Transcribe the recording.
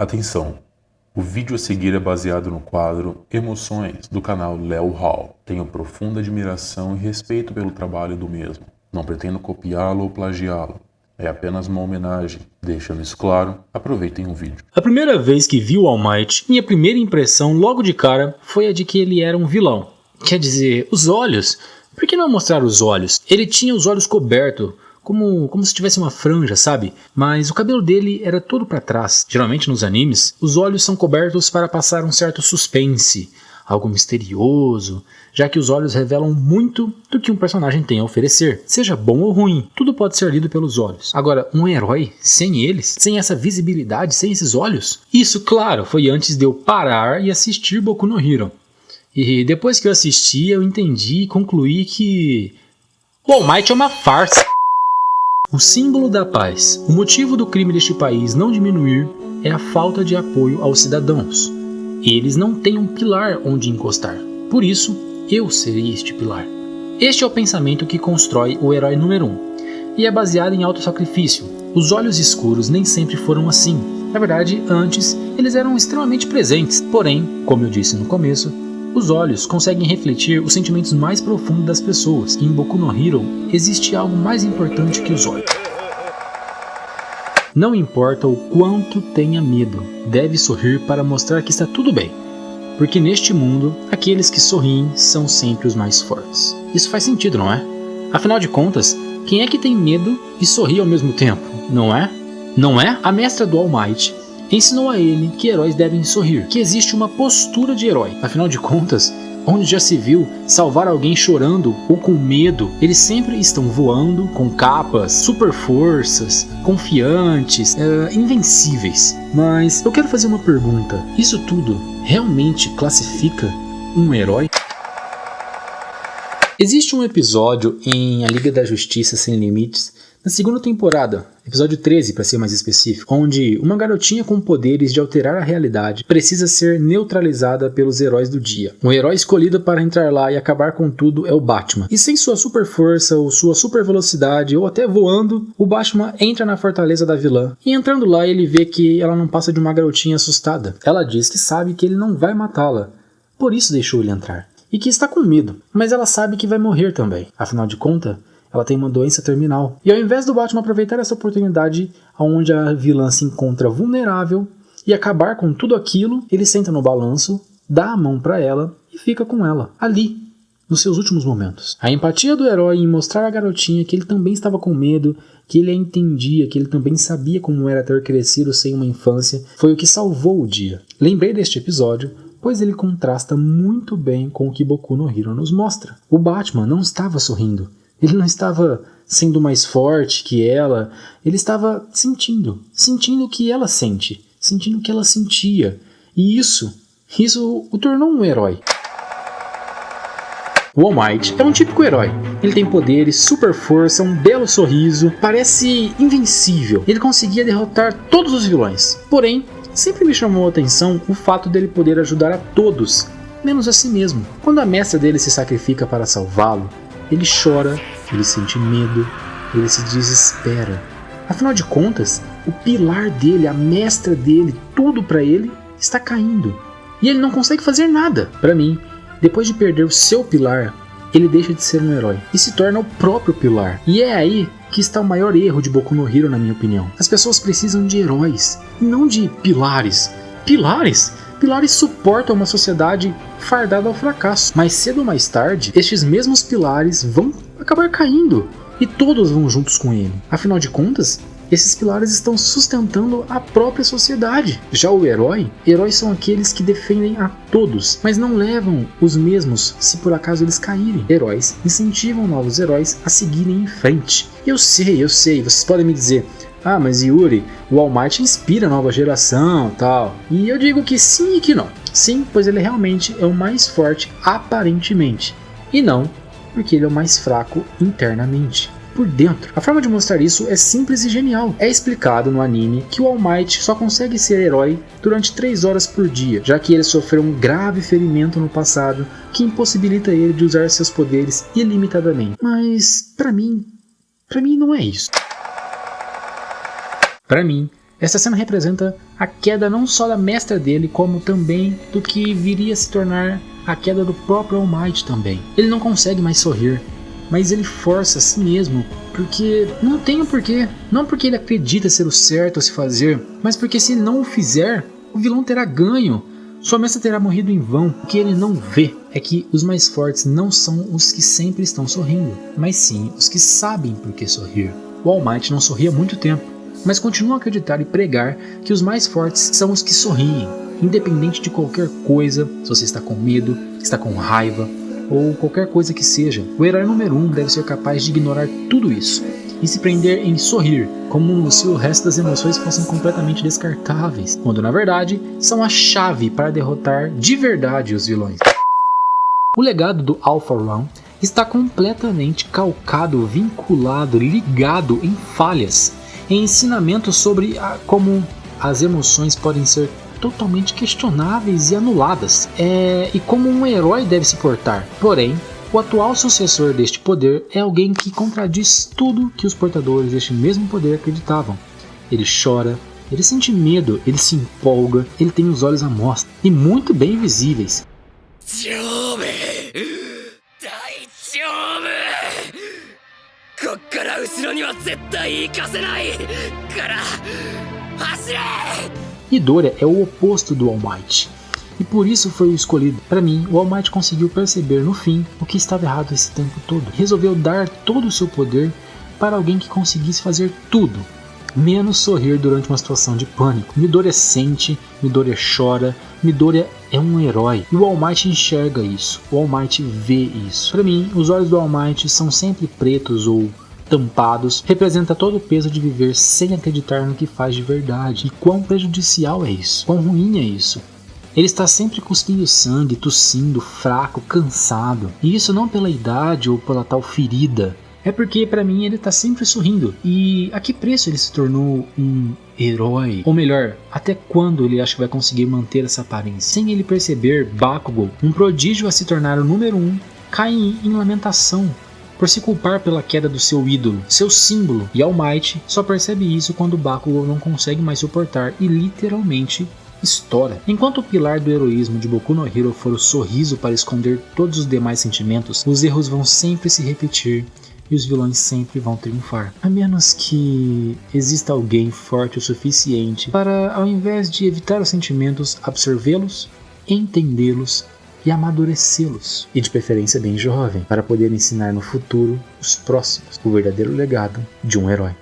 Atenção! O vídeo a seguir é baseado no quadro Emoções, do canal Léo Hall. Tenho profunda admiração e respeito pelo trabalho do mesmo. Não pretendo copiá-lo ou plagiá-lo. É apenas uma homenagem. Deixando isso claro, aproveitem o vídeo. A primeira vez que vi o All Might, minha primeira impressão logo de cara foi a de que ele era um vilão. Quer dizer, os olhos? Por que não mostrar os olhos? Ele tinha os olhos cobertos, como se tivesse uma franja, sabe? Mas o cabelo dele era todo para trás. Geralmente nos animes, os olhos são cobertos para passar um certo suspense, algo misterioso, já que os olhos revelam muito do que um personagem tem a oferecer. Seja bom ou ruim, tudo pode ser lido pelos olhos. Agora, um herói sem eles, sem essa visibilidade, sem esses olhos? Isso, claro, foi antes de eu parar e assistir Boku no Hero. E depois que eu assisti, eu entendi e concluí que o All Might é uma farsa. O símbolo da paz. O motivo do crime deste país não diminuir é a falta de apoio aos cidadãos. Eles não têm um pilar onde encostar. Por isso, eu serei este pilar. Este é o pensamento que constrói o herói número 1. E é baseado em autossacrifício. Os olhos escuros nem sempre foram assim. Na verdade, antes, eles eram extremamente presentes. Porém, como eu disse no começo, os olhos conseguem refletir os sentimentos mais profundos das pessoas. E em Boku no Hero, existe algo mais importante que os olhos. Não importa o quanto tenha medo, deve sorrir para mostrar que está tudo bem. Porque neste mundo, aqueles que sorriem são sempre os mais fortes. Isso faz sentido, não é? Afinal de contas, quem é que tem medo e sorri ao mesmo tempo, não é? Não é? A mestra do All Might ensinou a ele que heróis devem sorrir, que existe uma postura de herói. Afinal de contas, onde já se viu salvar alguém chorando ou com medo? Eles sempre estão voando com capas, super forças, confiantes, invencíveis. Mas eu quero fazer uma pergunta. Isso tudo realmente classifica um herói? Existe um episódio em A Liga da Justiça Sem Limites, na segunda temporada, episódio 13 para ser mais específico, onde uma garotinha com poderes de alterar a realidade precisa ser neutralizada pelos heróis do dia. O herói escolhido para entrar lá e acabar com tudo é o Batman. E sem sua super força ou sua super velocidade ou até voando, o Batman entra na fortaleza da vilã. E entrando lá ele vê que ela não passa de uma garotinha assustada. Ela diz que sabe que ele não vai matá-la, por isso deixou ele entrar. E que está com medo, mas ela sabe que vai morrer também. Afinal de contas, ela tem uma doença terminal. E ao invés do Batman aproveitar essa oportunidade onde a vilã se encontra vulnerável e acabar com tudo aquilo, ele senta no balanço, dá a mão para ela e fica com ela, ali, nos seus últimos momentos. A empatia do herói em mostrar à garotinha que ele também estava com medo, que ele a entendia, que ele também sabia como era ter crescido sem uma infância, foi o que salvou o dia. Lembrei deste episódio, pois ele contrasta muito bem com o que Boku no Hero nos mostra. O Batman não estava sorrindo. Ele não estava sendo mais forte que ela, ele estava sentindo o que ela sente, sentindo o que ela sentia. E isso o tornou um herói. O All Might é um típico herói. Ele tem poderes, super força, um belo sorriso, parece invencível. Ele conseguia derrotar todos os vilões. Porém, sempre me chamou a atenção o fato dele poder ajudar a todos, menos a si mesmo. Quando a mestra dele se sacrifica para salvá-lo, ele chora, ele sente medo, ele se desespera. Afinal de contas, o pilar dele, a mestra dele, tudo para ele está caindo. E ele não consegue fazer nada. Para mim, depois de perder o seu pilar, ele deixa de ser um herói e se torna o próprio pilar. E é aí que está o maior erro de Boku no Hero, na minha opinião. As pessoas precisam de heróis, não de pilares. Pilares? Pilares suportam uma sociedade fardada ao fracasso. Mais cedo ou mais tarde, estes mesmos pilares vão acabar caindo. E todos vão juntos com ele. Afinal de contas, esses pilares estão sustentando a própria sociedade. Já o herói, heróis são aqueles que defendem a todos, mas não levam os mesmos se por acaso eles caírem. Heróis incentivam novos heróis a seguirem em frente. Eu sei, vocês podem me dizer: ah, mas Yuri, o All Might inspira a nova geração, tal. E eu digo que sim e que não. Sim, pois ele realmente é o mais forte aparentemente. E não, porque ele é o mais fraco internamente, por dentro. A forma de mostrar isso é simples e genial. É explicado no anime que o All Might só consegue ser herói durante 3 horas por dia, já que ele sofreu um grave ferimento no passado que impossibilita ele de usar seus poderes ilimitadamente. Mas, pra mim não é isso. Pra mim, Essa cena representa a queda não só da mestra dele, como também do que viria a se tornar a queda do próprio All Might também. Ele não consegue mais sorrir, mas ele força a si mesmo, porque não tem o porquê. Não porque ele acredita ser o certo a se fazer, mas porque se ele não o fizer, o vilão terá ganho. Sua mestra terá morrido em vão. O que ele não vê é que os mais fortes não são os que sempre estão sorrindo, mas sim os que sabem por que sorrir. O All Might não sorri há muito tempo, mas continua a acreditar e pregar que os mais fortes são os que sorriem, independente de qualquer coisa. Se você está com medo, está com raiva, ou qualquer coisa que seja, o herói número 1 deve ser capaz de ignorar tudo isso e se prender em sorrir, como se o resto das emoções fossem completamente descartáveis, quando na verdade são a chave para derrotar de verdade os vilões. O legado do Alpha One está completamente calcado, vinculado, ligado em falhas, em ensinamentos sobre como as emoções podem ser totalmente questionáveis e anuladas, e como um herói deve se portar. Porém, o atual sucessor deste poder é alguém que contradiz tudo que os portadores deste mesmo poder acreditavam. Ele chora, ele sente medo, ele se empolga, ele tem os olhos à mostra e muito bem visíveis. Midoriya é o oposto do All Might, e por isso foi o escolhido. Para mim, o All Might conseguiu perceber no fim o que estava errado esse tempo todo. Resolveu dar todo o seu poder para alguém que conseguisse fazer tudo, menos sorrir durante uma situação de pânico. Midoriya sente, Midoriya chora, Midoriya é um herói. E o All Might enxerga isso, o All Might vê isso. Para mim, os olhos do All Might são sempre pretos ou tampados, representa todo o peso de viver sem acreditar no que faz de verdade. E quão prejudicial é isso, quão ruim é isso. Ele está sempre cuspindo sangue, tossindo, fraco, cansado. E isso não pela idade ou pela tal ferida. É porque pra mim ele tá sempre sorrindo. E a que preço ele se tornou um herói? Ou melhor, até quando ele acha que vai conseguir manter essa aparência? Sem ele perceber, Bakugou, um prodígio a se tornar o número 1, cai em lamentação por se culpar pela queda do seu ídolo, seu símbolo. E All Might só percebe isso quando Bakugou não consegue mais suportar e literalmente estoura. Enquanto o pilar do heroísmo de Boku no Hero for o sorriso para esconder todos os demais sentimentos, os erros vão sempre se repetir e os vilões sempre vão triunfar. A menos que exista alguém forte o suficiente para, ao invés de evitar os sentimentos, absorvê-los, entendê-los e amadurecê-los. E de preferência bem jovem, para poder ensinar no futuro os próximos o verdadeiro legado de um herói.